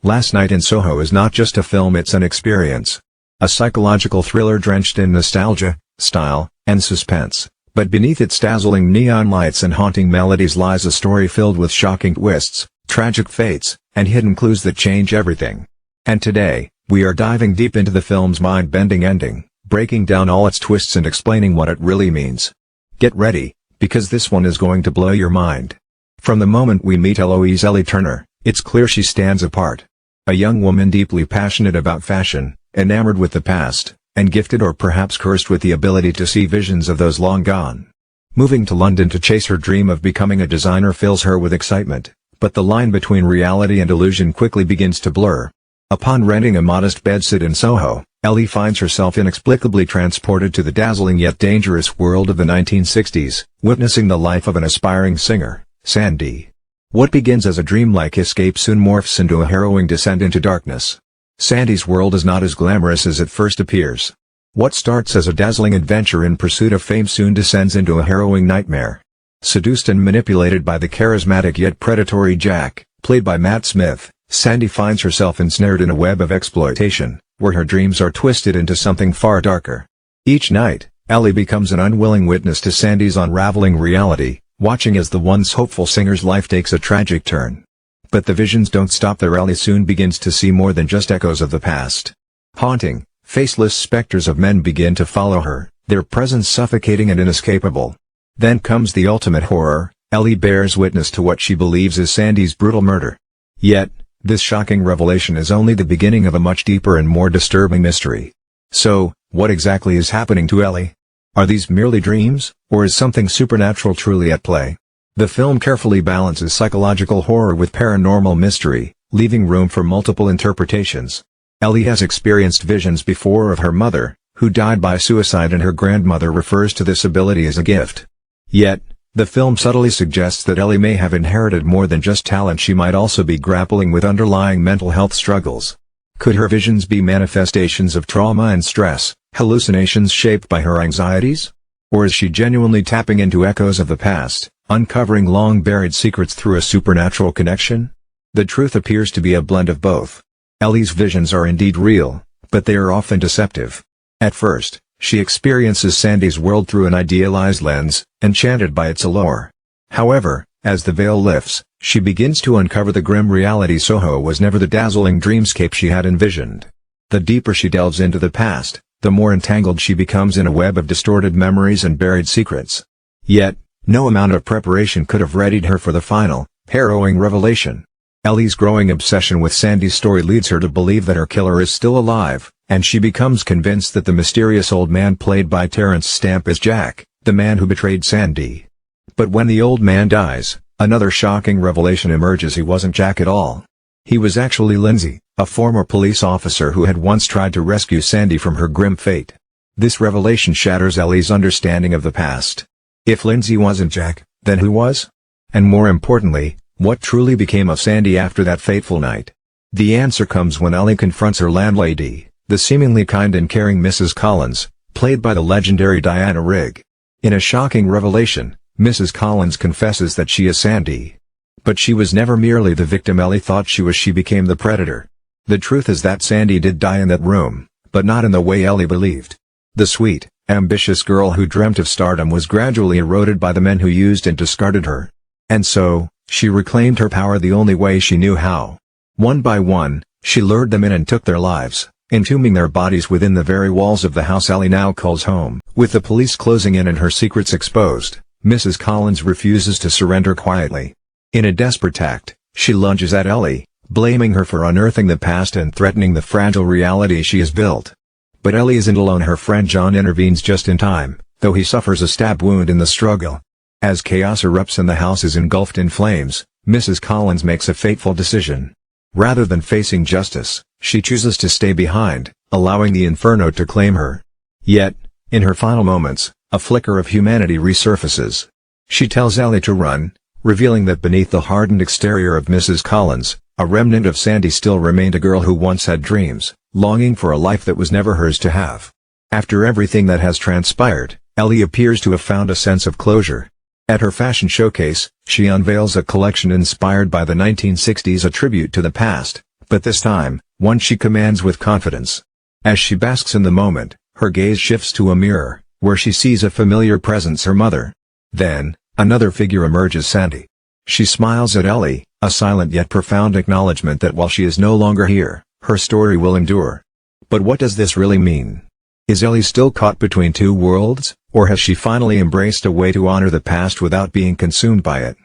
Last Night in Soho is not just a film, it's an experience. A psychological thriller drenched in nostalgia, style, and suspense. But beneath its dazzling neon lights and haunting melodies lies a story filled with shocking twists, tragic fates, and hidden clues that change everything. And today, we are diving deep into the film's mind-bending ending, breaking down all its twists and explaining what it really means. Get ready, because this one is going to blow your mind. From the moment we meet Eloise Ellie Turner, it's clear she stands apart. A young woman deeply passionate about fashion, enamored with the past, and gifted or perhaps cursed with the ability to see visions of those long gone. Moving to London to chase her dream of becoming a designer fills her with excitement, but the line between reality and illusion quickly begins to blur. Upon renting a modest bedsit in Soho, Ellie finds herself inexplicably transported to the dazzling yet dangerous world of the 1960s, witnessing the life of an aspiring singer, Sandie. What begins as a dreamlike escape soon morphs into a harrowing descent into darkness. Sandie's world is not as glamorous as it first appears. What starts as a dazzling adventure in pursuit of fame soon descends into a harrowing nightmare. Seduced and manipulated by the charismatic yet predatory Jack, played by Matt Smith, Sandie finds herself ensnared in a web of exploitation, where her dreams are twisted into something far darker. Each night, Ellie becomes an unwilling witness to Sandie's unraveling reality, watching as the once hopeful singer's life takes a tragic turn. But the visions don't stop there. Ellie soon begins to see more than just echoes of the past. Haunting, faceless specters of men begin to follow her, their presence suffocating and inescapable. Then comes the ultimate horror. Ellie bears witness to what she believes is Sandie's brutal murder. Yet, this shocking revelation is only the beginning of a much deeper and more disturbing mystery. So, what exactly is happening to Ellie? Are these merely dreams, or is something supernatural truly at play? The film carefully balances psychological horror with paranormal mystery, leaving room for multiple interpretations. Ellie has experienced visions before of her mother, who died by suicide, and her grandmother refers to this ability as a gift. Yet, the film subtly suggests that Ellie may have inherited more than just talent. She might also be grappling with underlying mental health struggles. Could her visions be manifestations of trauma and stress, hallucinations shaped by her anxieties? Or is she genuinely tapping into echoes of the past, uncovering long-buried secrets through a supernatural connection? The truth appears to be a blend of both. Ellie's visions are indeed real, but they are often deceptive. At first, she experiences Sandie's world through an idealized lens, enchanted by its allure. However, as the veil lifts, she begins to uncover the grim reality. Soho was never the dazzling dreamscape she had envisioned. The deeper she delves into the past, the more entangled she becomes in a web of distorted memories and buried secrets. Yet, no amount of preparation could have readied her for the final, harrowing revelation. Ellie's growing obsession with Sandie's story leads her to believe that her killer is still alive, and she becomes convinced that the mysterious old man played by Terence Stamp is Jack, the man who betrayed Sandie. But when the old man dies, another shocking revelation emerges. He wasn't Jack at all. He was actually Lindsay, a former police officer who had once tried to rescue Sandie from her grim fate. This revelation shatters Ellie's understanding of the past. If Lindsay wasn't Jack, then who was? And more importantly, what truly became of Sandie after that fateful night? The answer comes when Ellie confronts her landlady, the seemingly kind and caring Mrs. Collins, played by the legendary Diana Rigg. In a shocking revelation, Mrs. Collins confesses that she is Sandie. But she was never merely the victim Ellie thought she was. She became the predator. The truth is that Sandie did die in that room, but not in the way Ellie believed. The sweet, ambitious girl who dreamt of stardom was gradually eroded by the men who used and discarded her. And so, she reclaimed her power the only way she knew how. One by one, she lured them in and took their lives, entombing their bodies within the very walls of the house Ellie now calls home. With the police closing in and her secrets exposed, Mrs. Collins refuses to surrender quietly. In a desperate act, she lunges at Ellie, blaming her for unearthing the past and threatening the fragile reality she has built. But Ellie isn't alone. Her friend John intervenes just in time, though he suffers a stab wound in the struggle. As chaos erupts and the house is engulfed in flames, Mrs. Collins makes a fateful decision. Rather than facing justice, she chooses to stay behind, allowing the inferno to claim her. Yet, in her final moments, a flicker of humanity resurfaces. She tells Ellie to run, revealing that beneath the hardened exterior of Mrs. Collins, a remnant of Sandie still remained, a girl who once had dreams, longing for a life that was never hers to have. After everything that has transpired, Ellie appears to have found a sense of closure. At her fashion showcase, she unveils a collection inspired by the 1960s, a tribute to the past, But this time, one she commands with confidence. As she basks in the moment, her gaze shifts to a mirror, where she sees a familiar presence, her mother. Then, another figure emerges, Sandie. She smiles at Ellie, a silent yet profound acknowledgement that while she is no longer here, her story will endure. But what does this really mean? Is Ellie still caught between two worlds, or has she finally embraced a way to honor the past without being consumed by it?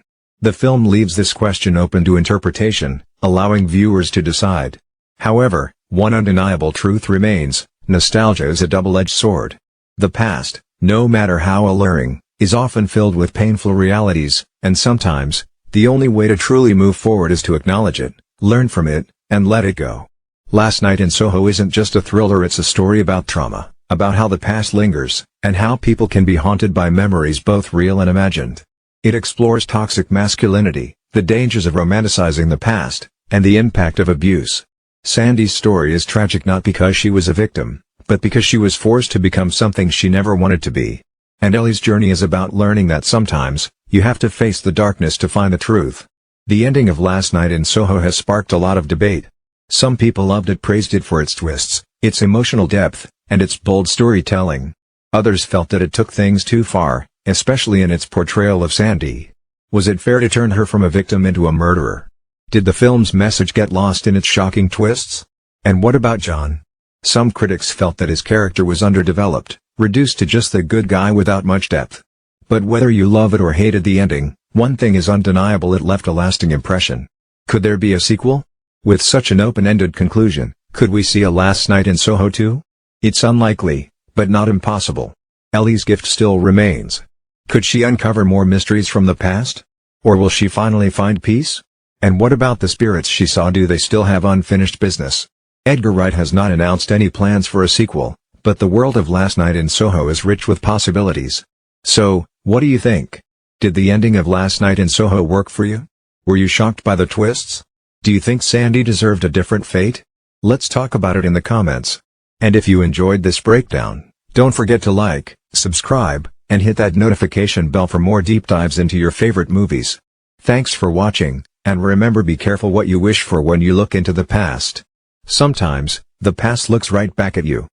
The film leaves this question open to interpretation, allowing viewers to decide. However, one undeniable truth remains: nostalgia is a double-edged sword. The past, no matter how alluring, is often filled with painful realities, and sometimes, the only way to truly move forward is to acknowledge it, learn from it, and let it go. Last Night in Soho isn't just a thriller, it's a story about trauma, about how the past lingers, and how people can be haunted by memories both real and imagined. It explores toxic masculinity, the dangers of romanticizing the past, and the impact of abuse. Sandie's story is tragic not because she was a victim, but because she was forced to become something she never wanted to be. And Ellie's journey is about learning that sometimes, you have to face the darkness to find the truth. The ending of Last Night in Soho has sparked a lot of debate. Some people loved it, praised it for its twists, its emotional depth, and its bold storytelling. Others felt that it took things too far, especially in its portrayal of Sandie. Was it fair to turn her from a victim into a murderer? Did the film's message get lost in its shocking twists? And what about John? Some critics felt that his character was underdeveloped, reduced to just the good guy without much depth. But whether you love it or hated the ending, one thing is undeniable: it left a lasting impression. Could there be a sequel? With such an open-ended conclusion, could we see a Last Night in Soho 2? It's unlikely, but not impossible. Ellie's gift still remains. Could she uncover more mysteries from the past? Or will she finally find peace? And what about the spirits she saw? Do they still have unfinished business? Edgar Wright has not announced any plans for a sequel, but the world of Last Night in Soho is rich with possibilities. So, what do you think? Did the ending of Last Night in Soho work for you? Were you shocked by the twists? Do you think Sandie deserved a different fate? Let's talk about it in the comments. And if you enjoyed this breakdown, don't forget to like, subscribe, and hit that notification bell for more deep dives into your favorite movies. Thanks for watching, and remember, be careful what you wish for when you look into the past. Sometimes, the past looks right back at you.